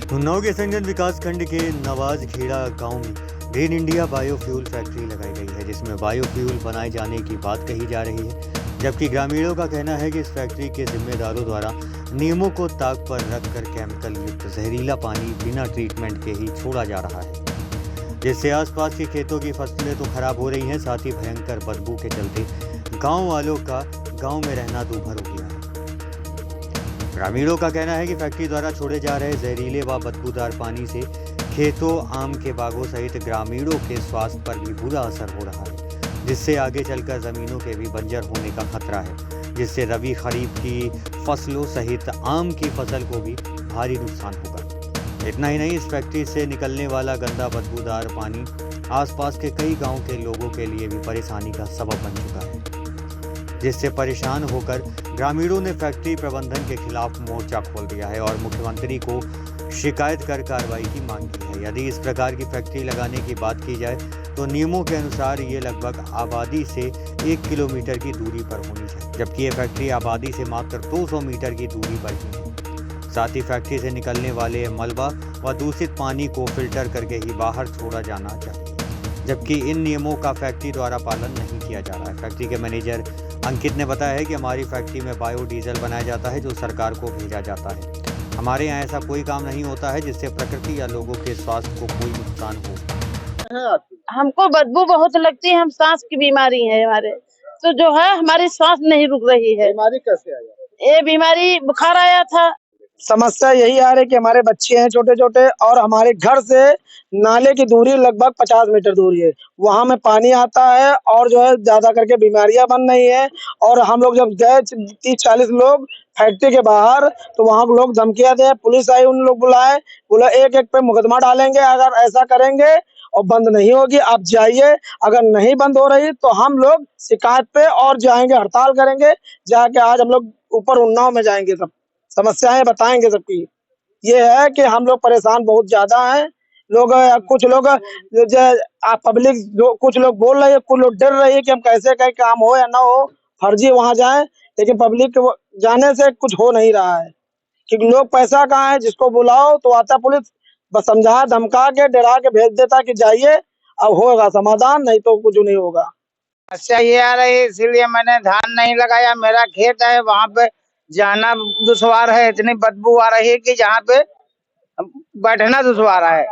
उन्नाव के संजन विकास खंड के नवाज खेड़ा गांव में ग्रीन इंडिया बायोफ्यूल फैक्ट्री लगाई गई है, जिसमें बायोफ्यूल बनाए जाने की बात कही जा रही है। जबकि ग्रामीणों का कहना है कि इस फैक्ट्री के जिम्मेदारों द्वारा नियमों को ताक पर रखकर केमिकल युक्त जहरीला पानी बिना ट्रीटमेंट के ही छोड़ा जा रहा है, जिससे आसपास के खेतों की फसलें तो खराब हो रही हैं, साथ ही भयंकर बदबू के चलते गाँव वालों का गाँव में रहना दूभर हो गया है। ग्रामीणों का कहना है कि फैक्ट्री द्वारा छोड़े जा रहे जहरीले व बदबूदार पानी से खेतों, आम के बागों सहित ग्रामीणों के स्वास्थ्य पर भी बुरा असर हो रहा है, जिससे आगे चलकर जमीनों के भी बंजर होने का खतरा है, जिससे रबी खरीफ की फसलों सहित आम की फसल को भी भारी नुकसान होगा। इतना ही नहीं, इस फैक्ट्री से निकलने वाला गंदा बदबूदार पानी आसपास के कई गाँव के लोगों के लिए भी परेशानी का सबब बन चुका है, जिससे परेशान होकर ग्रामीणों ने फैक्ट्री प्रबंधन के खिलाफ मोर्चा खोल दिया है और मुख्यमंत्री को शिकायत कर कार्रवाई की मांग की है। यदि इस प्रकार की फैक्ट्री लगाने की बात की जाए तो नियमों के अनुसार ये लगभग आबादी से 1 किलोमीटर की दूरी पर होनी चाहिए, जबकि ये फैक्ट्री आबादी से मात्र 200 मीटर की दूरी पर ही है। साथ ही फैक्ट्री से निकलने वाले मलबा व दूषित पानी को फिल्टर करके ही बाहर छोड़ा जाना चाहिए, जबकि इन नियमों का फैक्ट्री द्वारा पालन नहीं किया जा रहा है। फैक्ट्री के मैनेजर अंकित ने बताया है कि हमारी फैक्ट्री में बायोडीजल बनाया जाता है, जो सरकार को भेजा जाता है। हमारे यहाँ ऐसा कोई काम नहीं होता है जिससे प्रकृति या लोगों के स्वास्थ्य को कोई नुकसान हो। हमको बदबू बहुत लगती है, हम सांस की बीमारी है हमारे, तो जो है हमारी सांस नहीं रुक रही है। बीमारी कैसे आया? ये बीमारी बुखार आया था। समस्या यही आ रही है कि हमारे बच्चे हैं छोटे छोटे और हमारे घर से नाले की दूरी लगभग 50 मीटर दूरी है, वहां में पानी आता है और जो है ज्यादा करके बीमारियां बन रही है। और हम लोग जब गए 30-40 लोग फैक्ट्री के बाहर, तो वहां लोग धमकियां दे, पुलिस आई, उन लोग बुलाए, बोला एक एक पे मुकदमा डालेंगे अगर ऐसा करेंगे और बंद नहीं होगी, आप जाइए। अगर नहीं बंद हो रही तो हम लोग शिकायत पे और जाएंगे, हड़ताल करेंगे। जाके आज हम लोग ऊपर उन्नाव में जाएंगे, सब समस्याएं बताएंगे सबकी। ये है कि हम लोग परेशान बहुत ज्यादा हैं। लोग कुछ लोग पब्लिक कुछ लोग बोल रहे हैं, कुछ लोग डर रही है कि हम कैसे कहीं काम हो या ना हो, फर्जी वहां जाए, लेकिन पब्लिक के जाने से कुछ हो नहीं रहा है, क्योंकि लोग पैसा कहाँ है, जिसको बुलाओ तो आता पुलिस, बस समझा धमका के डरा के भेज देता कि जाइए, अब होगा समाधान, नहीं तो कुछ नहीं होगा। समस्या ये आ रही है, इसीलिए मैंने धान नहीं लगाया। मेरा खेत है, वहाँ पे जाना दुश्वार है, इतनी बदबू आ रही है कि जहाँ पे बैठना दुश्वार है।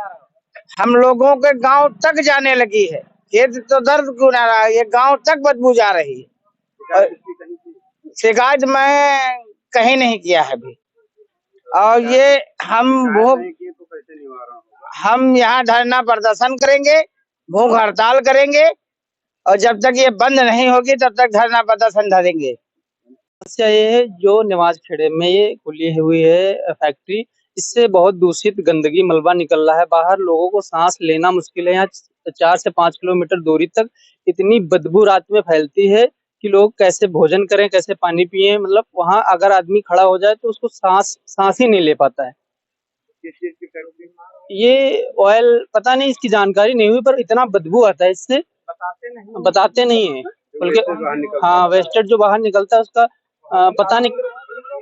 हम लोगों के गांव तक जाने लगी है, खेत तो दर्द क्यों ना रहा है, ये गांव तक बदबू जा रही है। शिकायत मैं कहीं नहीं किया है अभी, और ये हम यहाँ धरना प्रदर्शन करेंगे, भूख हड़ताल करेंगे, और जब तक ये बंद नहीं होगी तब तक धरना प्रदर्शन धरेंगे। समस्या ये है, जो नवाज खेड़े में ये खुली हुई है फैक्ट्री, इससे बहुत दूषित गंदगी मलबा निकल रहा है बाहर, लोगों को सांस लेना मुश्किल है। यहाँ 4 से 5 किलोमीटर दूरी तक इतनी बदबू रात में फैलती है कि लोग कैसे भोजन करें, कैसे पानी पिए। मतलब वहाँ अगर आदमी खड़ा हो जाए तो उसको सांस ही नहीं ले पाता है। ये ऑयल पता नहीं, इसकी जानकारी नहीं हुई, पर इतना बदबू आता है इससे, बताते नहीं है। बल्कि हाँ, वेस्टेज जो बाहर निकलता है उसका पता नहीं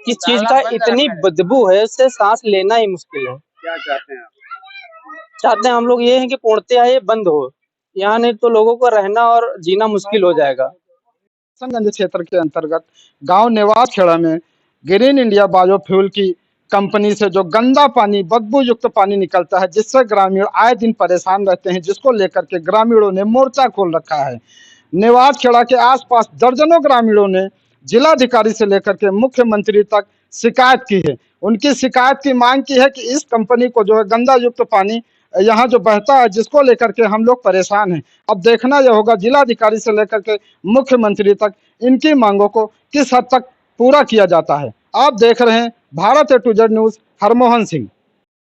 किस चीज का इतनी बदबू है, उससे सांस लेना ही मुश्किल है। क्या चाहते हैं? चाहते हैं हम लोग ये है कि पूर्णतः ये बंद हो यहाँ, नहीं तो लोगों को रहना और जीना मुश्किल हो जाएगा। संगंज क्षेत्र के अंतर्गत गांव नवाज खेड़ा में ग्रीन इंडिया बायोफ्यूल की कंपनी से जो गंदा पानी, बदबू युक्त पानी निकलता है, जिससे ग्रामीण आए दिन परेशान रहते हैं, जिसको लेकर के ग्रामीणों ने मोर्चा खोल रखा है। नवाज खेड़ा के आसपास दर्जनों ग्रामीणों ने जिलाधिकारी से लेकर के मुख्यमंत्री तक शिकायत की है। उनकी शिकायत की मांग की है कि इस कंपनी को जो है गंदा युक्त पानी यहाँ जो बहता है, जिसको लेकर के हम लोग परेशान हैं। अब देखना यह होगा जिलाधिकारी से लेकर के मुख्यमंत्री तक इनकी मांगों को किस हद तक पूरा किया जाता है। आप देख रहे हैं Bharat A to Z news, Harmohan Singh.